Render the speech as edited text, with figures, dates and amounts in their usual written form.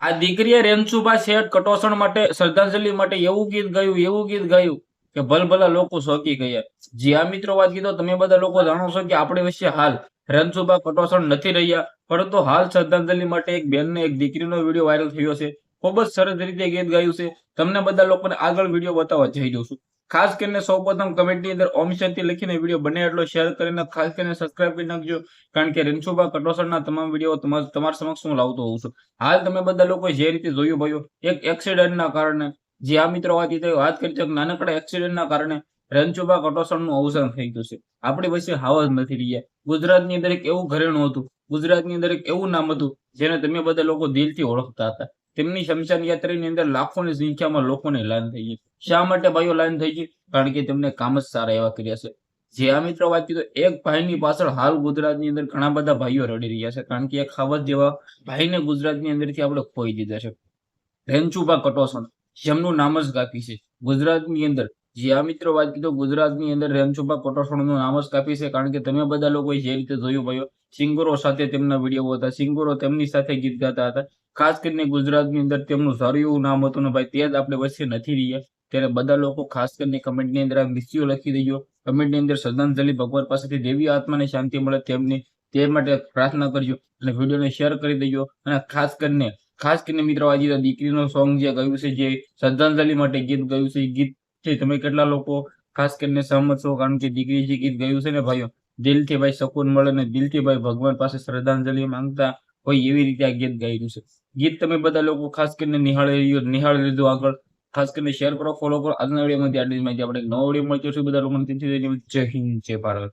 આ દીકરીએ રેન્સુબા શેઠ કટોસણ માટે શ્રદ્ધાંજલિ માટે એવું ગીત ગાયું કે ભલભલા લોકો શોકી ગયા. જી આ મિત્રો વાત કીધો, તમે બધા લોકો જાણો છો કે આપણી વચ્ચે હાલ રેન્સુબા કટોસણ નથી રહ્યા, પરંતુ હાલ શ્રદ્ધાંજલિ માટે એક બેનને એક દીકરીનો વિડીયો વાયરલ થયો છે. ખૂબ જ સરસ રીતે ગીત ગાયું છે. તમને બધા લોકોને આગળ વિડીયો બતાવવા જઈ દઉં છું. ખાસ કરીને સૌપ્રથમ કમેન્ટની અંદર ઓમ શાંતિ લખીને વિડીયો બને એટલો શેર કરીને ખાસ કરીને સબસ્ક્રાઇબ કરી નાખજો, કારણ કે રેન્સુબા કટોસણના તમામ વિડીયો તમારા સમક્ષ હું લાવતો હોઉં છું. હાલ તમે બધા લોકો જે રીતે જોયું ભાઈઓ, એક એક્સિડન્ટના કારણે, જે આ મિત્રો વાત કરી છે, નાનકડા એક્સિડન્ટના કારણે રેન્સુબા કટોસણનું અવસાન થઈ ગયું છે. આપણી વચ્ચે હાવ જ નથી રહ્યા. ગુજરાતની અંદર એક એવું ઘરેણું હતું, ગુજરાતની અંદર એક એવું નામ હતું જેને તમે બધા લોકો દિલથી ઓળખતા હતા. તેમની શમશાન યાત્રાની અંદર લાખોની સંખ્યામાં લોકોને લાઈન થઈ ગઈ. શા માટે ભાઈઓ લાઈન થઈ ગઈ? કારણ કે તેમને કામ જ સારા એવા કર્યા છે. જે આ મિત્રો વાત કીધું, એક ભાઈની પાછળ હાલ ગુજરાતની અંદર ઘણા બધા ભાઈઓ રડી રહ્યા છે, કારણ કે એક ખાવત જેવા ભાઈને ગુજરાતની અંદરથી આપણે ખોઈ દીધા છે. રેન્સુબા કટોસણ જેમનું નામ જ કાપી છે ગુજરાતની અંદર. જે આ મિત્રો વાત કીધું, ગુજરાતની અંદર રેન્સુબા કટોસણનું નામ જ કાપી છે, કારણ કે તમે બધા લોકોએ જે રીતે જોયું ભાઈઓ, સિંગરો સાથે તેમના વિડીયો હતા, સિંગરો તેમની સાથે ગીત ગાતા હતા. ખાસ કરીને ગુજરાતની અંદર તેમનું સારું એવું નામ હતું ને ભાઈ, તે જ આપણે વચ્ચે નથી રહ્યા. ત્યારે બધા લોકો ખાસ કરીને કમેન્ટની અંદર મિસ્યુ લખી દેજો. કમેન્ટની અંદર શ્રદ્ધાંજલિ ભગવાન પાસેથી દેવી આત્માને શાંતિ મળે તે માટે પ્રાર્થના કરજો અને વિડીયોને શેર કરી દેજો. અને ખાસ કરીને મિત્રો આજે દીકરીનો સોંગ જે ગાયું છે, જે શ્રદ્ધાંજલિ માટે ગીત ગાયું છે, એ ગીત છે તમે કેટલા લોકો ખાસ કરીને સહમત છો? કારણ કે દીકરી જે ગીત ગાયું છે ને ભાઈઓ, દિલથી ભાઈ શકૂન મળે ને દિલથી ભાઈ ભગવાન પાસે શ્રદ્ધાંજલિ માંગતા હોય એવી રીતે આ ગીત ગાયું છે. ગીત તમે બધા લોકો ખાસ કરીને નિહાળી લીધું આગળ. ખાસ કરીને શેર કરો, ફોલો કરો. આજના વિડીયોમાંથી આટલી જ માહિતી. આપણે નવો વિડીયો મળતો છું બધા લોકોને. જય હિન્દ, જય ભારત.